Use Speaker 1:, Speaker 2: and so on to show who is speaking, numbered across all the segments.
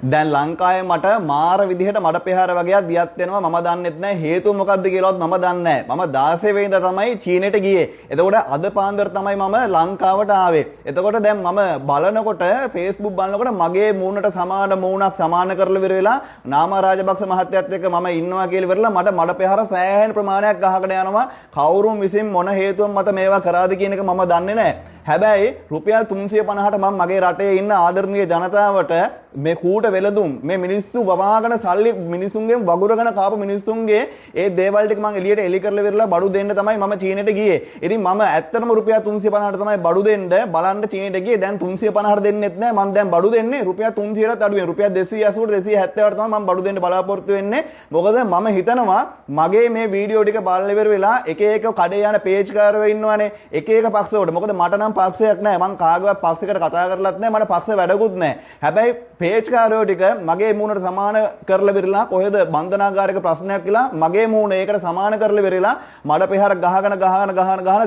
Speaker 1: දැන් ලංකාවේ මට මාර විදිහට මඩ පෙහාර වගේක් දියත් වෙනවා මම දන්නෙත් නැහැ හේතුව මොකක්ද කියලාවත් මම දන්නේ නැහැ. මම 16 වෙනිදා තමයි චීනෙට ගියේ. එතකොට අද පාන්දර තමයි මම ලංකාවට ආවේ. එතකොට දැන් මම බලනකොට Facebook බලනකොට මගේ මූණට සමාන මූණක් සමාන කරලා ඉවර වෙලා නාම රාජපක්ෂ මහත්තයත් එක්ක මම ඉන්නවා කියලා ඉවරලා මට මඩ පෙහාර සෑහෙන ප්‍රමාණයක් ගහගෙන යනවා. කවුරුන් විසින් මොන හේතුවක් මත මේවා කරාද කියන එක මම දන්නේ නැහැ. හැබැයි රුපියල් 350ට මම මගේ රටේ ඉන්න ආදරණීය ජනතාවට මේ කූට වෙලදුම් මේ මිනිස්සු වවාගෙන සල්ලි මිනිසුන්ගෙන් වගුරගෙන කාපු මිනිස්සුන්ගේ ඒ දේවල් ටික මම එළියට එලි කරලා ඉවරලා බඩු දෙන්න තමයි මම චීනෙට ගියේ. ඉතින් මම ඇත්තටම රුපියල් 350ට තමයි බඩු දෙන්න බලන්න චීනෙට ගියේ. දැන් 350ට දෙන්නෙත් නැහැ. මම දැන් බඩු දෙන්නේ රුපියල් 300ට අඩුවෙන්. රුපියල් 280ට 270ට තමයි මම බඩු දෙන්න බලාපොරොත්තු වෙන්නේ. මොකද මම හිතනවා මගේ මේ වීඩියෝ ටික බලලා ඉවර වෙලා එක එක කඩේ යන පේජ් කාරයෝ ඉන්නවනේ. එක එක පක්ෂ වලට. මොකද මට නම් පක්ෂයක් නැහැ. මං කාගේවත් පක්ෂයකට කතා කරලත් නැහැ. මට පක්ෂ වැඩකුත් නැහැ. හැබැයි පේජ් කාරයෝ ටික මගේ මූණට සමාන කරලා විරලා කොහෙද බන්ධනාගාරික ප්‍රශ්නයක් කියලා මගේ මූණ ඒකට සමාන කරලා විරලා මඩ පෙහර ගහගෙන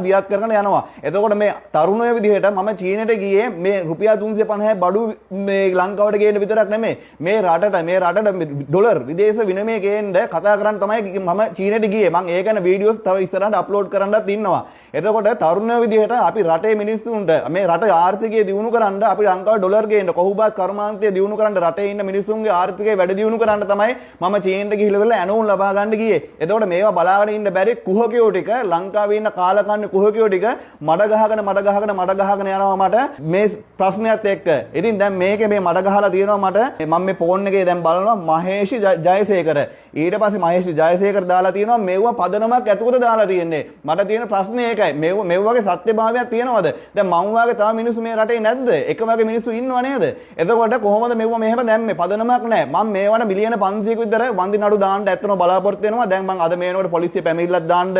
Speaker 1: දියත් කරගෙන යනවා. එතකොට මේ තරුණය විදිහට මම චීනෙට ගියේ මේ රුපියල් 350 බඩු මේ ලංකාවට ගේන්න විතරක් නෙමෙයි. මේ රටට ඩොලර් විදේශ විනිමය ගේන්න කතා කරන්න තමයි මම චීනෙට ගියේ. මම ඒ ගැන වීඩියෝස් තව ඉස්සරහට අප්ලෝඩ් කරන්නත් ඉන්නවා. එතකොට තරුණය විදිහට අපි රටේ මිනිස්සුන්ට මේ රට ආර්ථිකය දියුණු කරන්න අපි ලංකාවට ඩොලර් ගේන්න කොහොමවත් කර්මාන්තය දියුණු කරන්න රටේ ඉන්න මිනිස්සුන්ගේ ආර්ථිකය වැඩි දියුණු කරන්න තමයි මම චීනට ගිහිල්ලා වෙලා ඇනෝන් ලබා ගන්න ගියේ. එතකොට මේවා බලාගෙන ඉන්න බැරි කුහකයෝ ටික ලංකාවේ ඉන්න කාලකන්ණි කුහකයෝ ටික මඩ ගහගෙන යනවා මට මේ ප්‍රශ්නයත් එක්ක. ඉතින් දැන් මේකේ මේ මඩ ගහලා තියෙනවා මට මම මේ ෆෝන් එකේ දැන් බලනවා මහේෂ් ජයසේකර. ඊට පස්සේ මහේෂ් ජයසේකර දාලා තියෙනවා මෙව්ව පදනමක් ඇතුළත දාලා තියෙන්නේ. මට තියෙන ප්‍රශ්නේ ඒකයි. මෙව්වගේ සත්‍යභාවයක් තියෙනවද? දැන් මම වාගේ තව මිනිස්සු මේ රටේ නැද්ද? එක වගේ මිනිස්සු ඉන්නව නේද? එතකොට කොහොමද මෙව්ව මෙහෙම දැම්මේ? පදනමක් නැහැ. මම මේවට මිලියන 500ක විතර වන්දි නඩු දාන්න ඇත්තම බලාපොරොත්තු වෙනවා. දැන් මම අද මේ වෙනකොට පොලිසිය පැමිණිල්ලක් දාන්න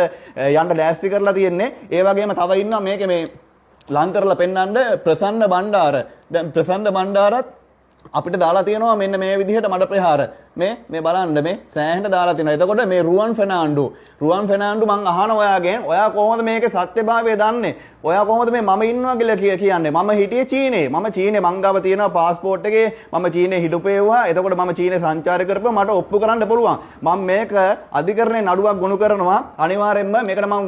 Speaker 1: යන්න ලෑස්ති කරලා තියෙන්නේ. ඒ වගේම තව ඉන්නවා මේකේ මේ ලං කරලා පෙන්නන්න ප්‍රසන්න බණ්ඩාර. දැන් ප්‍රසන්න බණ්ඩාරත් අපිට දාලා තියෙනවා මෙන්න මේ විදිහට මඩ ප්‍රහාර. මේ බලන්න මේ සෑහෙන දාලා තියෙනවා. එතකොට මේ රුවන් ෆෙනාන්ඩු මං අහන ඔයාගෙන් ඔයා කොහොමද මේකේ සත්‍යභාවය දන්නේ? ඔයා කොහොමද මේ මම ඉන්නවා කියලා කියන්නේ? මම හිටියේ චීනේ. මම මං ගාව තියෙනවා පාස්පෝර්ට් එකේ. මම චීනේ හිටුපේවුවා. එතකොට මම චීනේ සංචාරය කරපුවා. මට ඔප්පු කරන්න පුළුවන්. මම මේක අධිකරණේ නඩුවක් ගොනු කරනවා. අනිවාර්යෙන්ම මේකට මම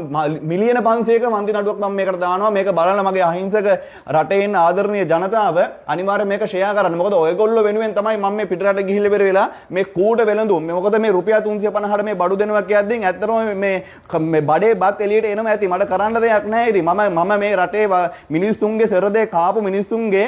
Speaker 1: මිලියන 500ක වන්දි නඩුවක් මම මේකට දානවා. මේක බලන්න මගේ අහිංසක රටේ ඉන්න ආදරණීය ජනතාව අනිවාර්යෙන් මේක ෂෙයා කරන්න. මොකද ඔයගොල්ලෝ වෙනුවෙන් තමයි මම මේ පිටරට ගිහිල්ලා ඉවර වෙලා මේ කූඩ වෙලඳුම් මොකද මේ රුපියල් 350ට මේ බඩු දෙනවා කියද්දී ඇත්තටම මේ බඩේ බත් එළියට එනවා ඇති මට කරන්න දෙයක් නැහැ ඉතින් මම මේ රටේ මිනිස්සුන්ගේ සරදේ කාපු මිනිස්සුන්ගේ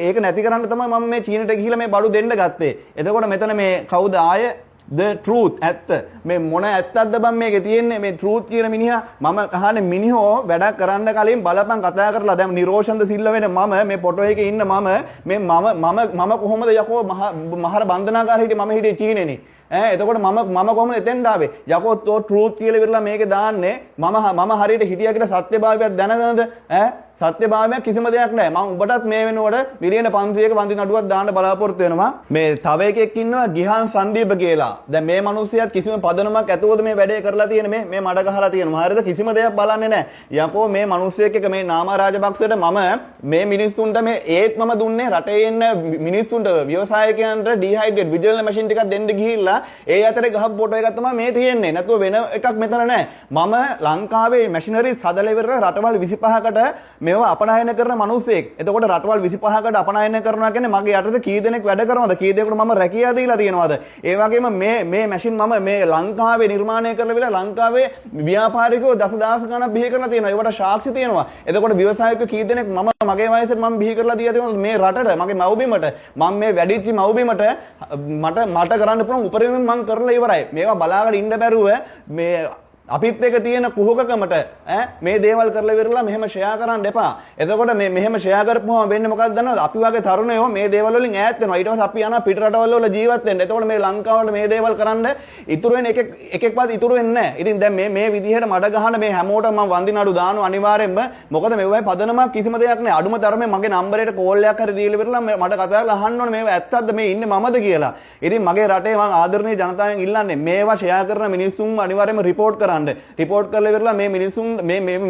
Speaker 1: ඒක නැති කරන්න තමයි මම මේ චීනට ගිහිල්ලා මේ බඩු දෙන්න ගත්තේ. එතකොට මෙතන මේ කවුද ආයේ the truth ඇත්ත මේ මොන ඇත්තක්ද බං මේකේ තියෙන්නේ මේ truth කියන මිනිහා මම අහන්නේ මිනිහෝ වැඩක් කරන්න කලින් බලපන් කතා කරලා දැන් නිරෝෂන්ද සිල්ල වෙන මම මේ ෆොටෝ එකේ ඉන්න මම කොහොමද යකෝ මහර බන්ධනාගාර හිටියේ මම හිටියේ චීනේනේ එතකොට මම කොහොමද එතෙන්ට ආවේ යකෝ තෝ truth කියලා විරලා මේකේ දාන්නේ මම හරියට හිටියා කියලා සත්‍යභාවයක් දැනගන්නද සත්‍යභාවයක් කිසිම දෙයක් නැහැ. මම ඔබටත් මේ වෙනකොට මිලියන 500ක වන්දි නඩුවක් දාන්න බලාපොරොත්තු වෙනවා. මේ තව එකෙක් ඉන්නවා ගිහාන් සංදීප කියලා. දැන් මේ මිනිහසියත් කිසිම පදනමක් ඇතුවද මේ වැඩේ කරලා තියෙන මේ මඩ ගහලා තියෙනවා. හරිද? කිසිම දෙයක් බලන්නේ නැහැ. යකෝ මේ මිනිහෙක් එක මේ නාම රාජපක්ෂයට මම මේ මිනිස්සුන්ට මේ ඒත් මම දුන්නේ රටේ ඉන්න මිනිස්සුන්ට ව්‍යවසායකයන්ට ඩිහයිඩ්‍රේට් විජිලන්ස් මැෂින් ටිකක් දෙන්න ගිහිල්ලා ඒ අතරේ ගහපු ෆොටෝ එකක් තමයි මේ තියෙන්නේ. නැතුව වෙන එකක් මෙතන නැහැ. මම ලංකාවේ මැෂිනරිස් හදලා ඉවරලා රටවල් 25කට මේවා අපනයන කරන මිනිස්සෙක්. එතකොට රටවල් 25කට අපනයන කරනවා කියන්නේ මගේ යටතේ කී දෙනෙක් වැඩ කරනවද? කී දෙනෙකුට මම රැකියාව දීලා තියෙනවද? ඒ වගේම මේ මැෂින් මම මේ ලංකාවේ නිර්මාණය කරලා විලා ලංකාවේ ව්‍යාපාරිකයෝ දසදහස් ගණන් බිහි කරලා තියෙනවා. ඒවට සාක්ෂි තියෙනවා. එතකොට ව්‍යවසායකයෝ කී දෙනෙක් මගේ වයසට මම බිහි කරලා දීලා තියෙනවද මේ රටට මගේ මව්බිමට මම මේ වැඩිච්ච මව්බිමට මට කරන්න පුළුවන් උපරිම මම කරලා ඉවරයි. මේවා බලාගෙන ඉන්න බැරුව මේ අපිත් එක තියෙන කුහකකමට මේ දේවල් කරලා ඉවරලා මෙහෙම ෂෙයා කරන්න එපා. එතකොට මේ මෙහෙම ෂෙයා කරපුවම වෙන්නේ මොකක්ද දන්නවද? අපි වගේ තරුණයෝ මේ දේවල් වලින් ඈත් වෙනවා. ඊට පස්සේ අපි යනවා පිට රටවල් වල ජීවත් වෙන්න. එතකොට මේ ලංකාවට මේ දේවල් කරන්න ඉතුරු වෙන එකෙක්වත් ඉතුරු වෙන්නේ නැහැ. ඉතින් දැන් මේ විදිහට මඩ ගහන මේ හැමෝටම මම වන්දි නඩු දානවා අනිවාර්යෙන්ම. මොකද මේ වගේ පදනමක් කිසිම දෙයක් නැහැ. අඩුම තරමේ මගේ නම්බරයට කෝල් එකක් හරි දීලා ඉවරලා මට කතා කරලා අහන්න ඕනේ මේව ඇත්තක්ද මේ ඉන්නේ මමද කියලා. ඉතින් මගේ රටේ මම ආදරණීය ජනතාවෙන් ඉල්ලන්නේ මේවා ෂෙයා කරන මිනිස්සුන් අනිවාර්යෙන්ම report කරන්න. කරන්න. රිපෝට් කරලා ඉවරලා මේ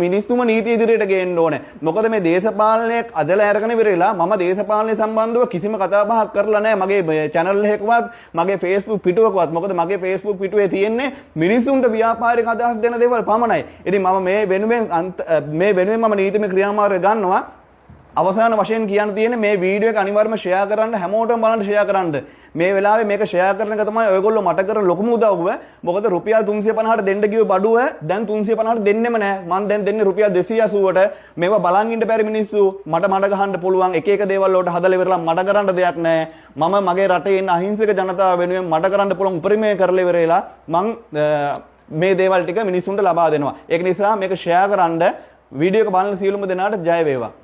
Speaker 1: මිනිස්සුම නීති ඉදිරියට ගේන්න ඕනේ. මොකද මේ දේශපාලනයක් අදලා අරගෙන ඉවරලා මම දේශපාලනය සම්බන්ධව කිසිම කතා බහක් කරලා නැහැ මගේ channel එකකවත් මගේ Facebook පිටුවකවත්. මොකද මගේ Facebook පිටුවේ තියෙන්නේ මිනිස්සුන්ට ව්‍යාපාරික අදහස් දෙන දේවල් පමණයි. ඉතින් මම මේ වෙනුවෙන් මම නීතිමය ක්‍රියාමාර්ග ගන්නවා. අවසාන වශයෙන් කියන්න තියෙන්නේ මේ වීඩියෝ එක අනිවාර්යයෙන්ම ෂෙයා කරන්න හැමෝටම බලන්න ෂෙයා කරන්න. මේ වෙලාවේ මේක ෂෙයා කරන එක තමයි ඔයගොල්ලෝ මට කරන ලොකුම උදව්ව. මොකද රුපියල් 350ට දෙන්න කිව්ව බඩුව දැන් 350ට දෙන්නෙම නැහැ. මම දැන් දෙන්නේ රුපියල් 280ට. මේවා බලන් ඉන්න බැරි මිනිස්සු මට මඩ ගහන්න පුළුවන් එක එක දේවල් වලට හදලා ඉවරලා මට කරන්න දෙයක් නැහැ. මම මගේ රටේ ඉන්න අහිංසක ජනතාව වෙනුවෙන් මට කරන්න පුළුවන් උපරිමය කරලා ඉවරලා මම මේ දේවල් ටික මිනිස්සුන්ට ලබා දෙනවා. ඒක නිසා මේක ෂෙයා කරන්න වීඩියෝ එක බලන සියලුම දෙනාට ජය වේවා.